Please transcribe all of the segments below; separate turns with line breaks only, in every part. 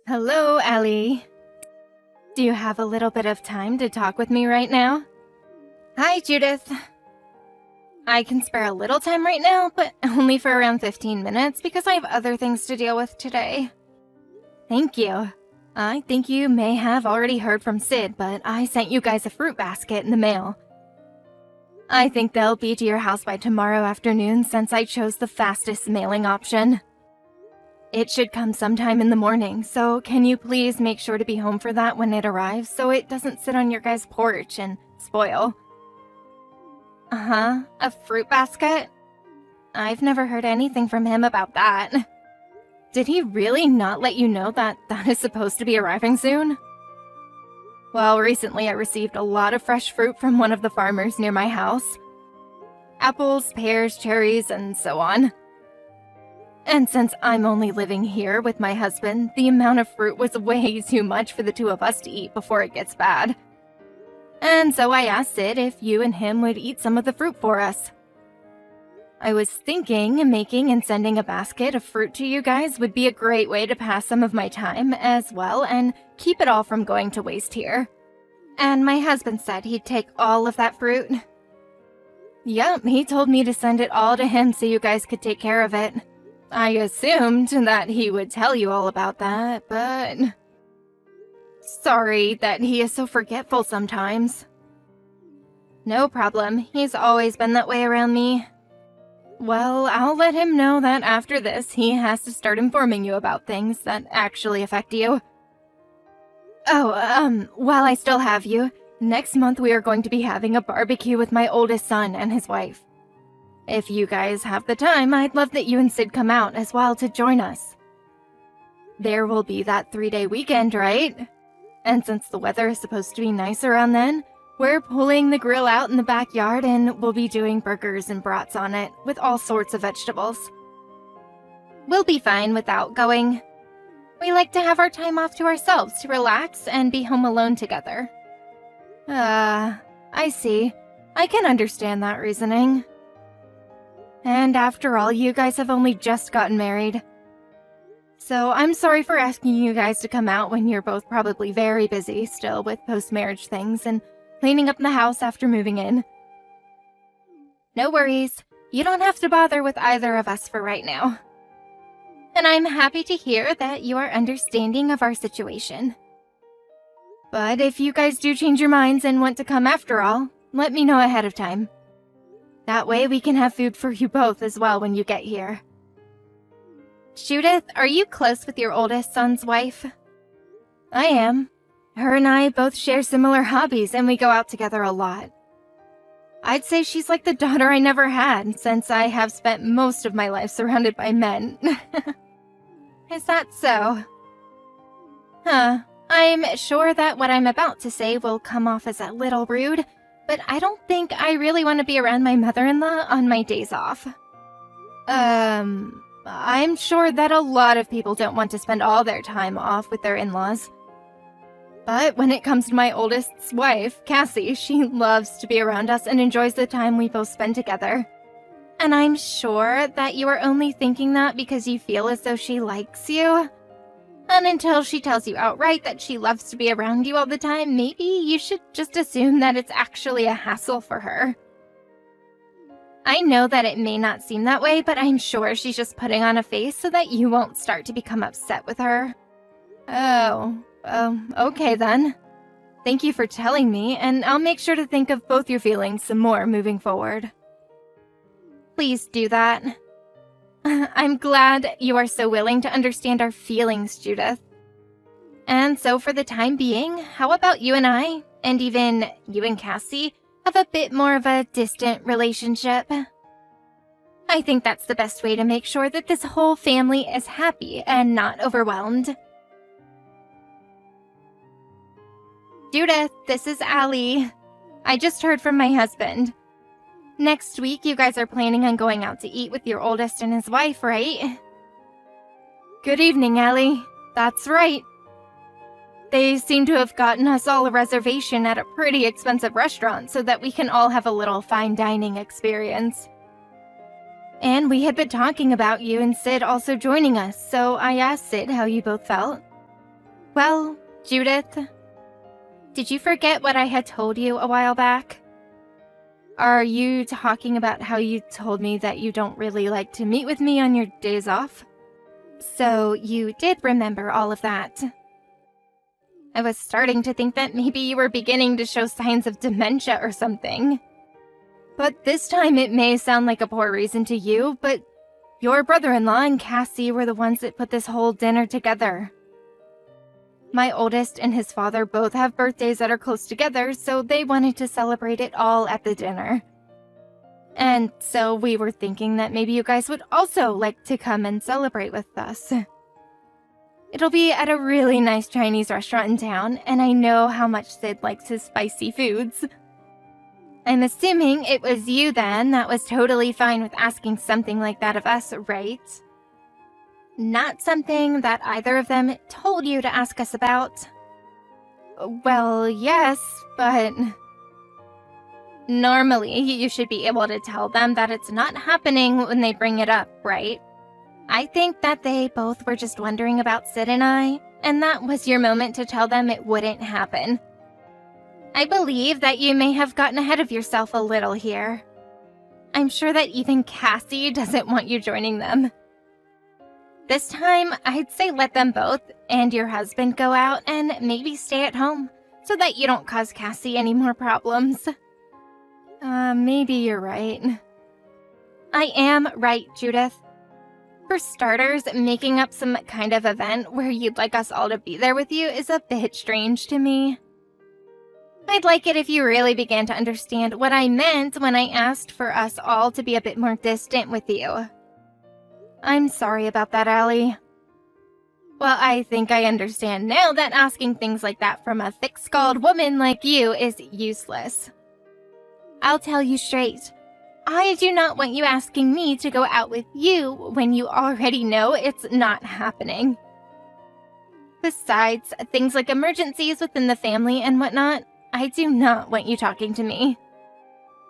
Hello, Ellie. Do you have a little bit of time to talk with me right now? Hi, Judith. I can spare a little time right now, but only for around 15 minutes because I have other things to deal with today. Thank you. I think you may have already heard from Sid, but I sent you guys a fruit basket in the mail. I think they'll be to your house by tomorrow afternoon since I chose the fastest mailing option. It should come sometime in the morning, so can you please make sure to be home for that when it arrives so it doesn't sit on your guys' porch and spoil? Uh-huh, a fruit basket? I've never heard anything from him about that. Did he really not let you know that is supposed to be arriving soon? Well, recently I received a lot of fresh fruit from one of the farmers near my house. Apples, pears, cherries, and so on. And since I'm only living here with my husband, the amount of fruit was way too much for the two of us to eat before it gets bad. And so I asked Sid if you and him would eat some of the fruit for us. I was thinking making and sending a basket of fruit to you guys would be a great way to pass some of my time as well and keep it all from going to waste here. And my husband said he'd take all of that fruit. Yep, he told me to send it all to him so you guys could take care of it. I assumed that he would tell you all about that, but... Sorry that he is so forgetful sometimes. No problem, he's always been that way around me. Well, I'll let him know that after this, he has to start informing you about things that actually affect you. Oh, while I still have you, next month we are going to be having a barbecue with my oldest son and his wife. If you guys have the time, I'd love that you and Sid come out as well to join us. There will be that 3-day weekend, right? And since the weather is supposed to be nice around then, we're pulling the grill out in the backyard and we'll be doing burgers and brats on it with all sorts of vegetables. We'll be fine without going. We like to have our time off to ourselves to relax and be home alone together. I see. I can understand that reasoning. And after all, you guys have only just gotten married. So I'm sorry for asking you guys to come out when you're both probably very busy still with post-marriage things and cleaning up the house after moving in. No worries. You don't have to bother with either of us for right now. And I'm happy to hear that you are understanding of our situation. But if you guys do change your minds and want to come after all, let me know ahead of time. That way we can have food for you both as well when you get here. Judith, are you close with your oldest son's wife? I am. Her and I both share similar hobbies and we go out together a lot. I'd say she's like the daughter I never had since I have spent most of my life surrounded by men. Is that so? I'm sure that what I'm about to say will come off as a little rude, but I don't think I really want to be around my mother-in-law on my days off. I'm sure that a lot of people don't want to spend all their time off with their in-laws. But when it comes to my oldest's wife, Cassie, she loves to be around us and enjoys the time we both spend together. And I'm sure that you are only thinking that because you feel as though she likes you. And until she tells you outright that she loves to be around you all the time, maybe you should just assume that it's actually a hassle for her. I know that it may not seem that way, but I'm sure she's just putting on a face so that you won't start to become upset with her. Okay then. Thank you for telling me, and I'll make sure to think of both your feelings some more moving forward. Please do that. I'm glad you are so willing to understand our feelings, Judith. And so for the time being, how about you and I, and even you and Cassie, have a bit more of a distant relationship? I think that's the best way to make sure that this whole family is happy and not overwhelmed. Judith, this is Allie. I just heard from my husband. Next week, you guys are planning on going out to eat with your oldest and his wife, right? Good evening, Allie. That's right. They seem to have gotten us all a reservation at a pretty expensive restaurant so that we can all have a little fine dining experience. And we had been talking about you and Sid also joining us, so I asked Sid how you both felt. Well, Judith, did you forget what I had told you a while back? Are you talking about how you told me that you don't really like to meet with me on your days off? So you did remember all of that. I was starting to think that maybe you were beginning to show signs of dementia or something. But this time it may sound like a poor reason to you, but your brother-in-law and Cassie were the ones that put this whole dinner together. My oldest and his father both have birthdays that are close together, so they wanted to celebrate it all at the dinner. And so we were thinking that maybe you guys would also like to come and celebrate with us. It'll be at a really nice Chinese restaurant in town, and I know how much Sid likes his spicy foods. I'm assuming it was you then that was totally fine with asking something like that of us, right? Not something that either of them told you to ask us about. Well, yes, but normally you should be able to tell them that it's not happening when they bring it up, right? I think that they both were just wondering about Sid and I, and that was your moment to tell them it wouldn't happen. I believe that you may have gotten ahead of yourself a little here. I'm sure that even Cassie doesn't want you joining them. This time, I'd say let them both and your husband go out and maybe stay at home so that you don't cause Cassie any more problems. Maybe you're right. I am right, Judith. For starters, making up some kind of event where you'd like us all to be there with you is a bit strange to me. I'd like it if you really began to understand what I meant when I asked for us all to be a bit more distant with you. I'm sorry about that, Allie. Well, I think I understand now that asking things like that from a thick-skulled woman like you is useless. I'll tell you straight. I do not want you asking me to go out with you when you already know it's not happening. Besides, things like emergencies within the family and whatnot, I do not want you talking to me.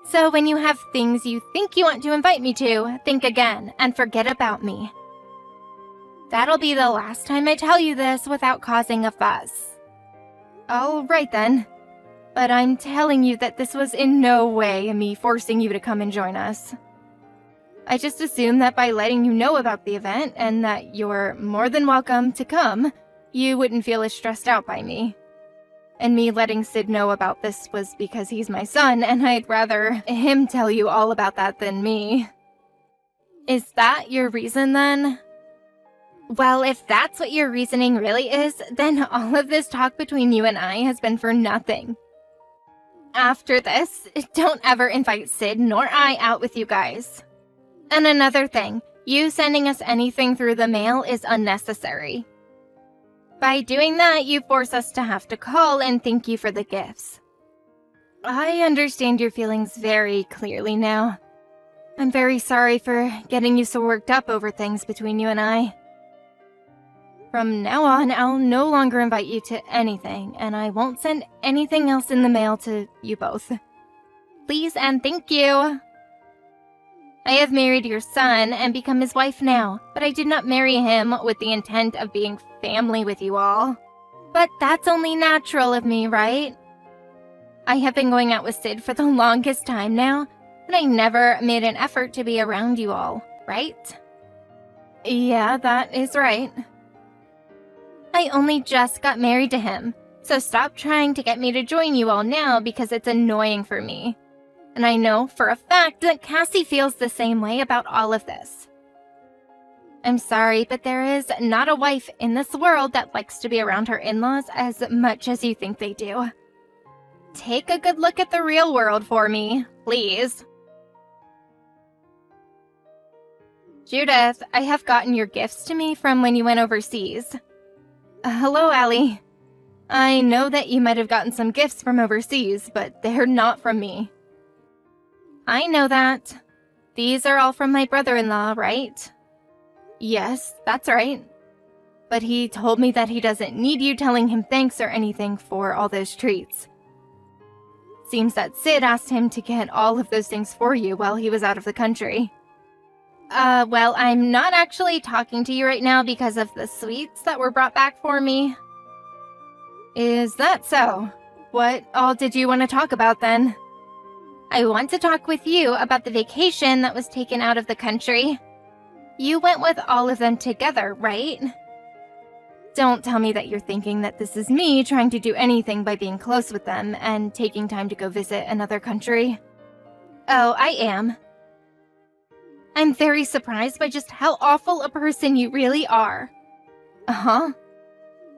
So when you have things you think you want to invite me to, think again and forget about me. That'll be the last time I tell you this without causing a fuss. All right then. But I'm telling you that this was in no way me forcing you to come and join us. I just assumed that by letting you know about the event and that you're more than welcome to come, you wouldn't feel as stressed out by me. And me letting Sid know about this was because he's my son, and I'd rather him tell you all about that than me. Is that your reason then? Well, if that's what your reasoning really is, then all of this talk between you and I has been for nothing. After this, don't ever invite Sid nor I out with you guys. And another thing, you sending us anything through the mail is unnecessary. By doing that, you force us to have to call and thank you for the gifts. I understand your feelings very clearly now. I'm very sorry for getting you so worked up over things between you and I. From now on, I'll no longer invite you to anything, and I won't send anything else in the mail to you both. Please and thank you. I have married your son and become his wife now, but I did not marry him with the intent of being family with you all. But that's only natural of me, right? I have been going out with Sid for the longest time now, but I never made an effort to be around you all, right? Yeah, that is right. I only just got married to him, so stop trying to get me to join you all now because it's annoying for me. And I know for a fact that Cassie feels the same way about all of this. I'm sorry, but there is not a wife in this world that likes to be around her in-laws as much as you think they do. Take a good look at the real world for me, please. Judith, I have gotten your gifts to me from when you went overseas. Hello, Allie. I know that you might have gotten some gifts from overseas, but they're not from me. I know that. These are all from my brother-in-law, right? Yes, that's right. But he told me that he doesn't need you telling him thanks or anything for all those treats. Seems that Sid asked him to get all of those things for you while he was out of the country. Well, I'm not actually talking to you right now because of the sweets that were brought back for me. Is that so? What all did you want to talk about then? I want to talk with you about the vacation that was taken out of the country. You went with all of them together, right? Don't tell me that you're thinking that this is me trying to do anything by being close with them and taking time to go visit another country. Oh, I am. I'm very surprised by just how awful a person you really are. Uh-huh.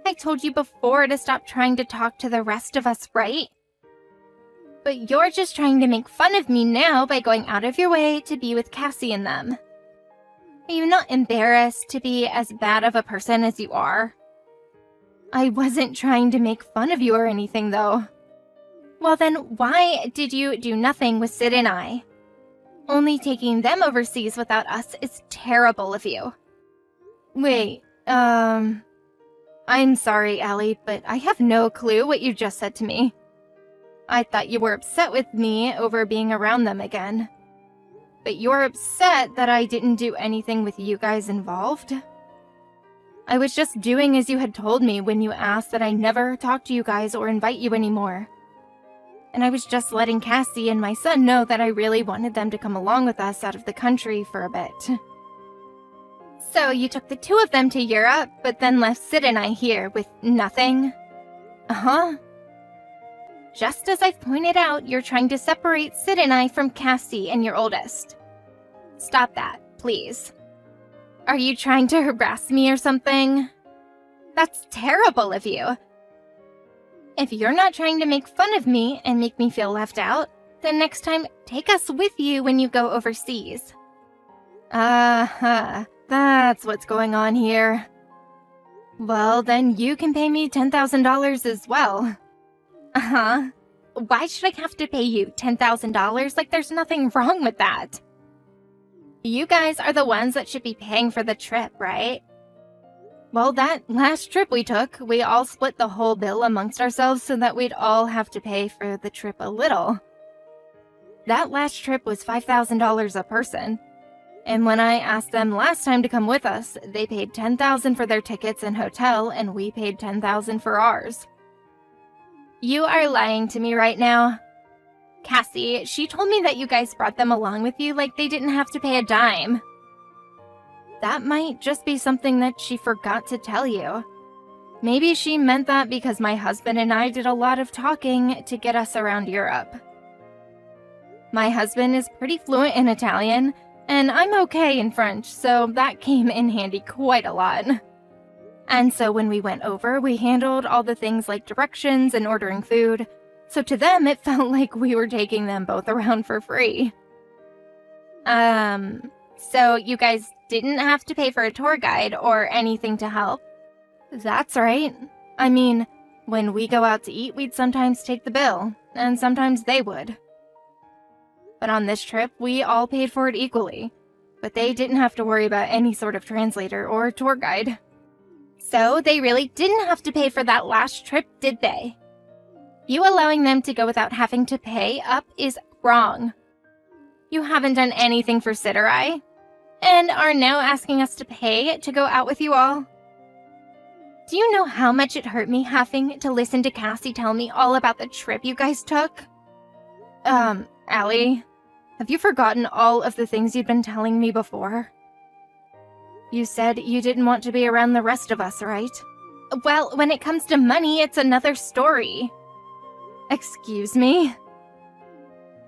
I told you before to stop trying to talk to the rest of us, right? But you're just trying to make fun of me now by going out of your way to be with Cassie and them. Are you not embarrassed to be as bad of a person as you are? I wasn't trying to make fun of you or anything, though. Well then, why did you do nothing with Sid and I? Only taking them overseas without us is terrible of you. Wait, I'm sorry, Allie, but I have no clue what you just said to me. I thought you were upset with me over being around them again. But you're upset that I didn't do anything with you guys involved? I was just doing as you had told me when you asked that I never talk to you guys or invite you anymore. And I was just letting Cassie and my son know that I really wanted them to come along with us out of the country for a bit. So you took the two of them to Europe, but then left Sid and I here with nothing? Uh-huh. Just as I've pointed out, you're trying to separate Sid and I from Cassie and your oldest. Stop that, please. Are you trying to harass me or something? That's terrible of you. If you're not trying to make fun of me and make me feel left out, then next time take us with you when you go overseas. Uh-huh. That's what's going on here. Well, then you can pay me $10,000 as well. Uh-huh. Why should I have to pay you $10,000? Like there's nothing wrong with that. You guys are the ones that should be paying for the trip, right? Well, that last trip we took, we all split the whole bill amongst ourselves so that we'd all have to pay for the trip a little. That last trip was $5,000 a person. And when I asked them last time to come with us, they paid $10,000 for their tickets and hotel, and we paid $10,000 for ours. You are lying to me right now. Cassie, she told me that you guys brought them along with you like they didn't have to pay a dime. That might just be something that she forgot to tell you. Maybe she meant that because my husband and I did a lot of talking to get us around Europe. My husband is pretty fluent in Italian, and I'm okay in French, so that came in handy quite a lot. And so when we went over, we handled all the things like directions and ordering food, so to them it felt like we were taking them both around for free. So you guys didn't have to pay for a tour guide or anything to help? That's right. I mean, when we go out to eat, we'd sometimes take the bill, and sometimes they would. But on this trip, we all paid for it equally, but they didn't have to worry about any sort of translator or tour guide. So they really didn't have to pay for that last trip, did they? You allowing them to go without having to pay up is wrong. You haven't done anything for Sid or I, and are now asking us to pay to go out with you all. Do you know how much it hurt me having to listen to Cassie tell me all about the trip you guys took? Allie, have you forgotten all of the things you'd been telling me before? You said you didn't want to be around the rest of us, right? Well, when it comes to money, it's another story. Excuse me?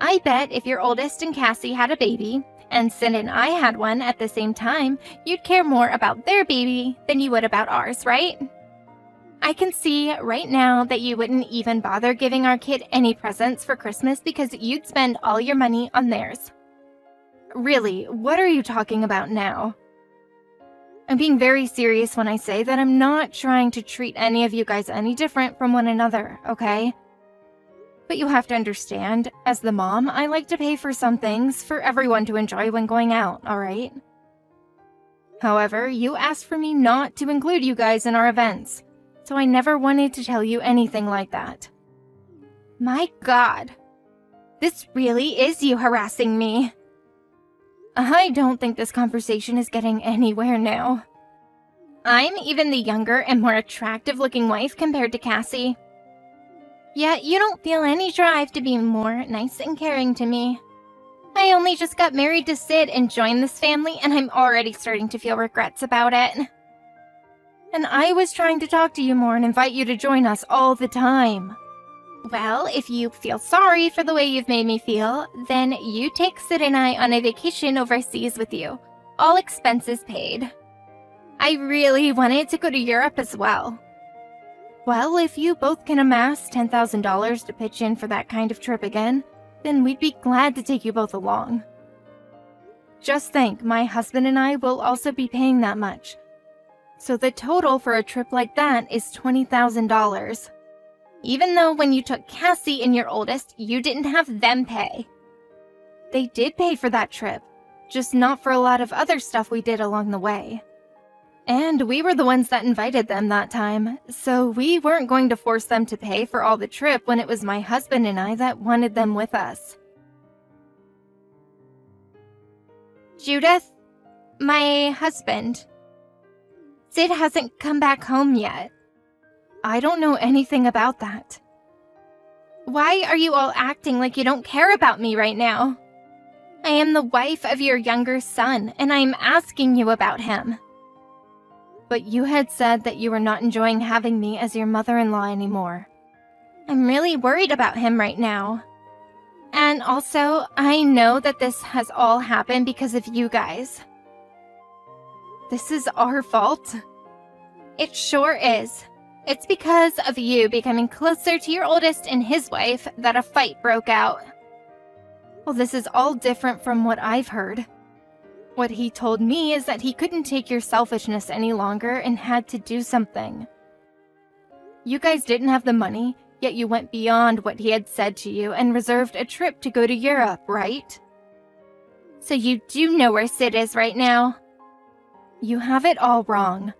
I bet if your oldest and Cassie had a baby, and Sid and I had one at the same time, you'd care more about their baby than you would about ours, right? I can see right now that you wouldn't even bother giving our kid any presents for Christmas because you'd spend all your money on theirs. Really, what are you talking about now? I'm being very serious when I say that I'm not trying to treat any of you guys any different from one another, okay? But you have to understand, as the mom, I like to pay for some things for everyone to enjoy when going out, alright? However, you asked for me not to include you guys in our events, so I never wanted to tell you anything like that. My God. This really is you harassing me. I don't think this conversation is getting anywhere now. I'm even the younger and more attractive-looking wife compared to Cassie. Yet you don't feel any drive to be more nice and caring to me. I only just got married to Sid and joined this family, and I'm already starting to feel regrets about it. And I was trying to talk to you more and invite you to join us all the time. Well, if you feel sorry for the way you've made me feel, then you take Sid and I on a vacation overseas with you. All expenses paid. I really wanted to go to Europe as well. Well, if you both can amass $10,000 to pitch in for that kind of trip again, then we'd be glad to take you both along. Just think, my husband and I will also be paying that much. So the total for a trip like that is $20,000. Even though when you took Cassie and your oldest, you didn't have them pay. They did pay for that trip, just not for a lot of other stuff we did along the way. And we were the ones that invited them that time, so we weren't going to force them to pay for all the trip when it was my husband and I that wanted them with us. Judith, my husband. Sid hasn't come back home yet. I don't know anything about that. Why are you all acting like you don't care about me right now? I am the wife of your younger son, and I'm asking you about him. But you had said that you were not enjoying having me as your mother-in-law anymore. I'm really worried about him right now. And also, I know that this has all happened because of you guys. This is our fault. It sure is. It's because of you becoming closer to your oldest and his wife that a fight broke out. Well, this is all different from what I've heard. What he told me is that he couldn't take your selfishness any longer and had to do something. You guys didn't have the money, yet you went beyond what he had said to you and reserved a trip to go to Europe, right? So you do know where Sid is right now? You have it all wrong.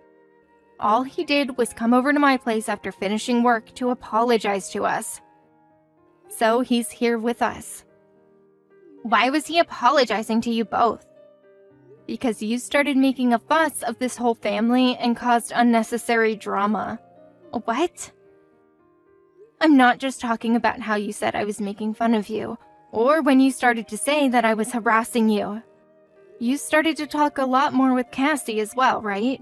All he did was come over to my place after finishing work to apologize to us. So he's here with us. Why was he apologizing to you both? Because you started making a fuss of this whole family and caused unnecessary drama. What? I'm not just talking about how you said I was making fun of you, or when you started to say that I was harassing you. You started to talk a lot more with Cassie as well, right?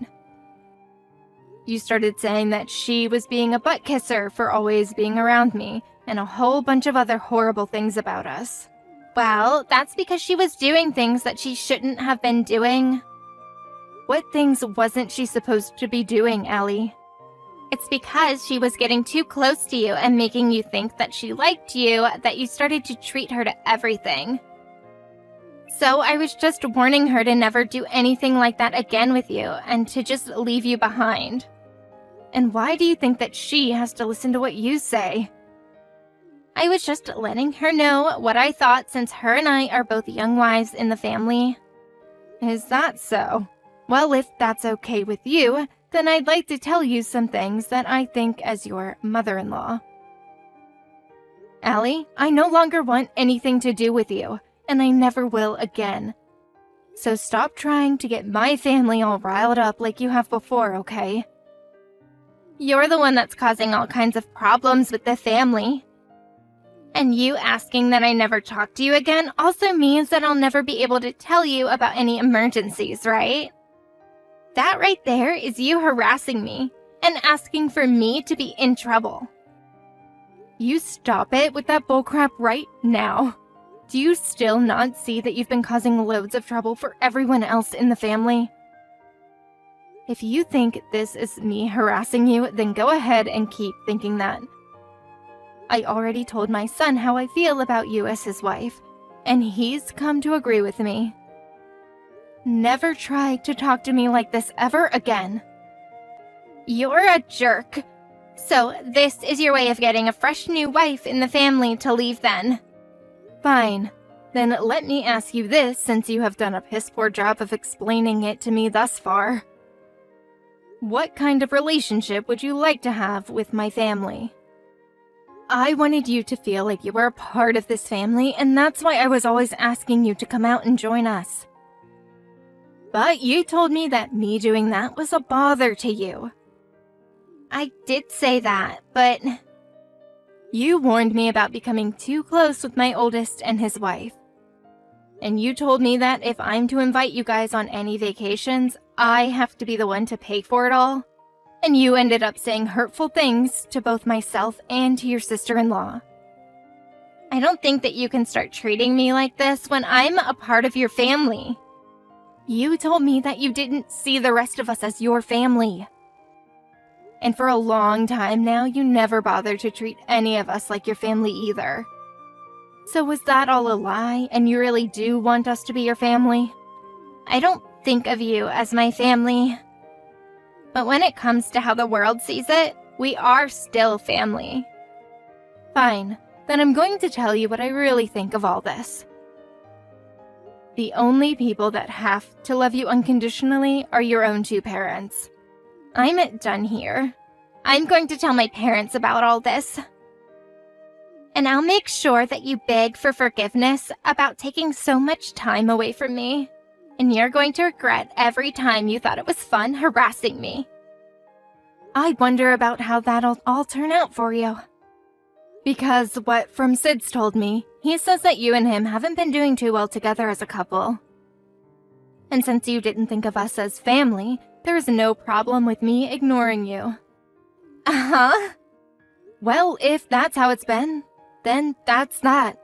You started saying that she was being a butt kisser for always being around me, and a whole bunch of other horrible things about us. Well, that's because she was doing things that she shouldn't have been doing. What things wasn't she supposed to be doing, Ellie? It's because she was getting too close to you and making you think that she liked you that you started to treat her to everything. So I was just warning her to never do anything like that again with you and to just leave you behind. And why do you think that she has to listen to what you say? I was just letting her know what I thought since her and I are both young wives in the family. Is that so? Well, if that's okay with you, then I'd like to tell you some things that I think as your mother-in-law. Allie, I no longer want anything to do with you, and I never will again. So stop trying to get my family all riled up like you have before, okay? You're the one that's causing all kinds of problems with the family. And you asking that I never talk to you again also means that I'll never be able to tell you about any emergencies, right? That right there is you harassing me and asking for me to be in trouble. You stop it with that bullcrap right now. Do you still not see that you've been causing loads of trouble for everyone else in the family? If you think this is me harassing you, then go ahead and keep thinking that. I already told my son how I feel about you as his wife, and he's come to agree with me. Never try to talk to me like this ever again. You're a jerk. So this is your way of getting a fresh new wife in the family to leave then? Fine. Then let me ask you this since you have done a piss-poor job of explaining it to me thus far. What kind of relationship would you like to have with my family? I wanted you to feel like you were a part of this family, and that's why I was always asking you to come out and join us. But you told me that me doing that was a bother to you. I did say that, but you warned me about becoming too close with my oldest and his wife. And you told me that if I'm to invite you guys on any vacations, I have to be the one to pay for it all. And you ended up saying hurtful things to both myself and to your sister-in-law. I don't think that you can start treating me like this when I'm a part of your family. You told me that you didn't see the rest of us as your family. And for a long time now, you never bothered to treat any of us like your family either. So was that all a lie, and you really do want us to be your family? I don't think of you as my family. But when it comes to how the world sees it, we are still family. Fine, then I'm going to tell you what I really think of all this. The only people that have to love you unconditionally are your own two parents. I'm done here. I'm going to tell my parents about all this. And I'll make sure that you beg for forgiveness about taking so much time away from me. And you're going to regret every time you thought it was fun harassing me. I wonder about how that'll all turn out for you. Because what from Sid's told me, he says that you and him haven't been doing too well together as a couple. And since you didn't think of us as family, there is no problem with me ignoring you. Uh-huh. Well, if that's how it's been, then that's that.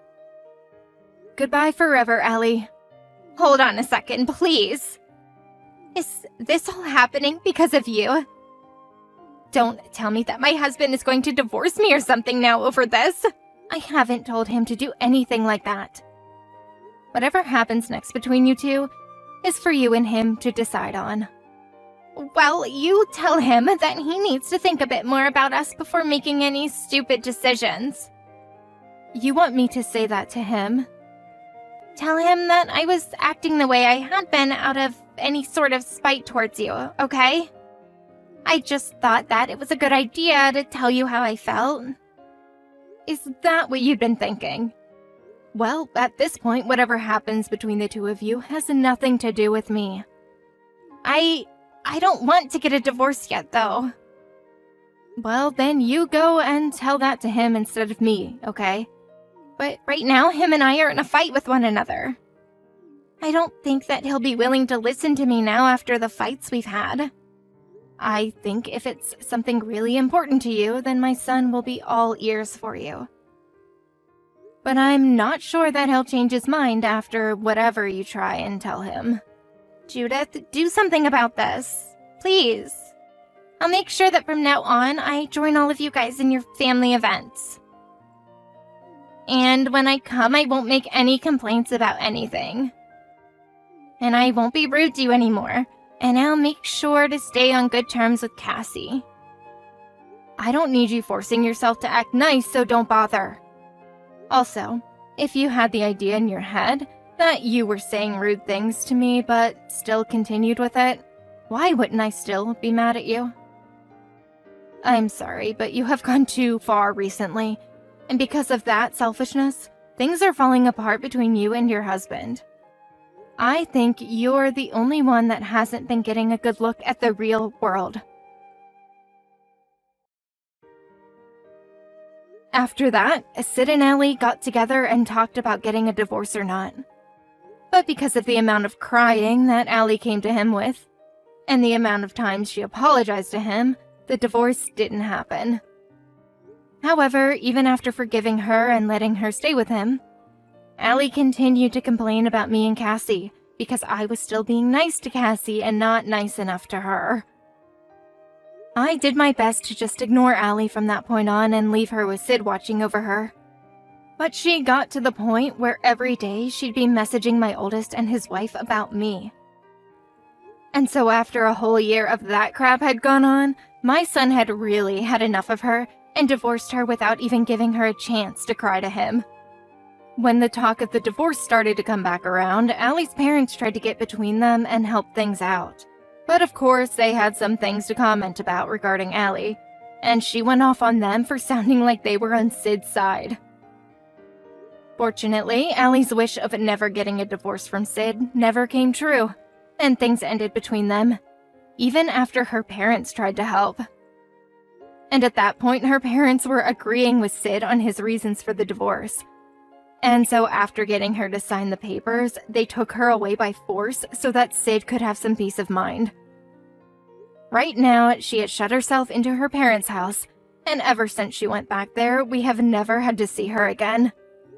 Goodbye forever, Allie. Hold on a second, please. Is this all happening because of you? Don't tell me that my husband is going to divorce me or something now over this. I haven't told him to do anything like that. Whatever happens next between you two is for you and him to decide on. Well, you tell him that he needs to think a bit more about us before making any stupid decisions. You want me to say that to him? Tell him that I was acting the way I had been out of any sort of spite towards you, okay? I just thought that it was a good idea to tell you how I felt. Is that what you'd been thinking? Well, at this point, whatever happens between the two of you has nothing to do with me. I don't want to get a divorce yet, though. Well, then you go and tell that to him instead of me, okay? But right now, him and I are in a fight with one another. I don't think that he'll be willing to listen to me now after the fights we've had. I think if it's something really important to you, then my son will be all ears for you. But I'm not sure that he'll change his mind after whatever you try and tell him. Judith, do something about this. Please. I'll make sure that from now on, I join all of you guys in your family events. And when I come, I won't make any complaints about anything. And I won't be rude to you anymore. And I'll make sure to stay on good terms with Cassie. I don't need you forcing yourself to act nice, so don't bother. Also, if you had the idea in your head that you were saying rude things to me but still continued with it, why wouldn't I still be mad at you? I'm sorry, but you have gone too far recently, and because of that selfishness, things are falling apart between you and your husband. I think you're the only one that hasn't been getting a good look at the real world. After that, Sid and Allie got together and talked about getting a divorce or not. But because of the amount of crying that Allie came to him with, and the amount of times she apologized to him, the divorce didn't happen. However, even after forgiving her and letting her stay with him, Allie continued to complain about me and Cassie because I was still being nice to Cassie and not nice enough to her. I did my best to just ignore Allie from that point on and leave her with Sid watching over her. But she got to the point where every day she'd be messaging my oldest and his wife about me. And so after a whole year of that crap had gone on, my son had really had enough of her and divorced her without even giving her a chance to cry to him. When the talk of the divorce started to come back around, Allie's parents tried to get between them and help things out. But of course, they had some things to comment about regarding Allie, and she went off on them for sounding like they were on Sid's side. Fortunately, Allie's wish of never getting a divorce from Sid never came true, and things ended between them, even after her parents tried to help. And at that point, her parents were agreeing with Sid on his reasons for the divorce. And so after getting her to sign the papers, they took her away by force so that Sid could have some peace of mind. Right now, she had shut herself into her parents' house, and ever since she went back there, we have never had to see her again.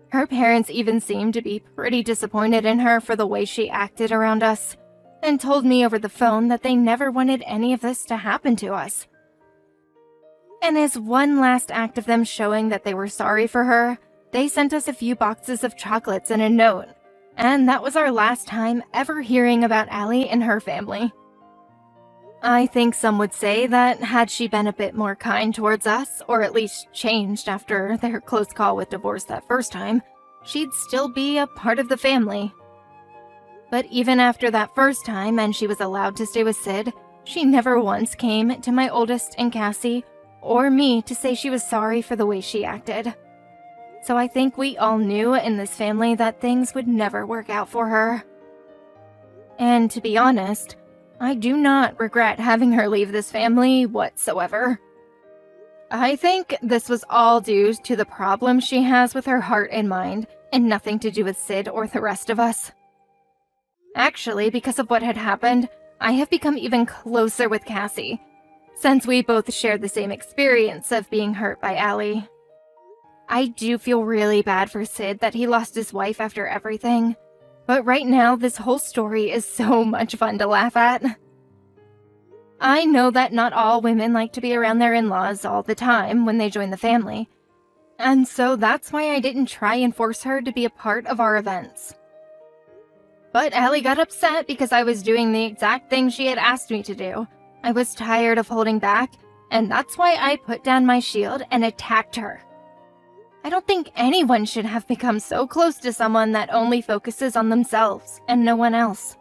Her parents even seemed to be pretty disappointed in her for the way she acted around us, and told me over the phone that they never wanted any of this to happen to us. And as one last act of them showing that they were sorry for her, they sent us a few boxes of chocolates and a note, and that was our last time ever hearing about Allie and her family. I think some would say that had she been a bit more kind towards us, or at least changed after their close call with divorce that first time, she'd still be a part of the family. But even after that first time and she was allowed to stay with Sid, she never once came to my oldest and Cassie, or me, to say she was sorry for the way she acted. So I think we all knew in this family that things would never work out for her. And to be honest, I do not regret having her leave this family whatsoever. I think this was all due to the problem she has with her heart and mind, and nothing to do with Sid or the rest of us. Actually, because of what had happened, I have become even closer with Cassie, since we both shared the same experience of being hurt by Allie. I do feel really bad for Sid that he lost his wife after everything, but right now this whole story is so much fun to laugh at. I know that not all women like to be around their in-laws all the time when they join the family, and so that's why I didn't try and force her to be a part of our events. But Allie got upset because I was doing the exact thing she had asked me to do. I was tired of holding back, and that's why I put down my shield and attacked her. I don't think anyone should have become so close to someone that only focuses on themselves and no one else.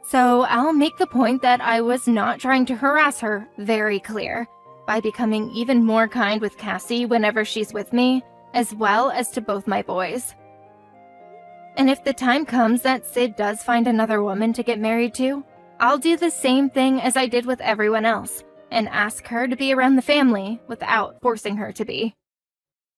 So I'll make the point that I was not trying to harass her very clear by becoming even more kind with Cassie whenever she's with me, as well as to both my boys. And if the time comes that Sid does find another woman to get married to, I'll do the same thing as I did with everyone else and ask her to be around the family without forcing her to be.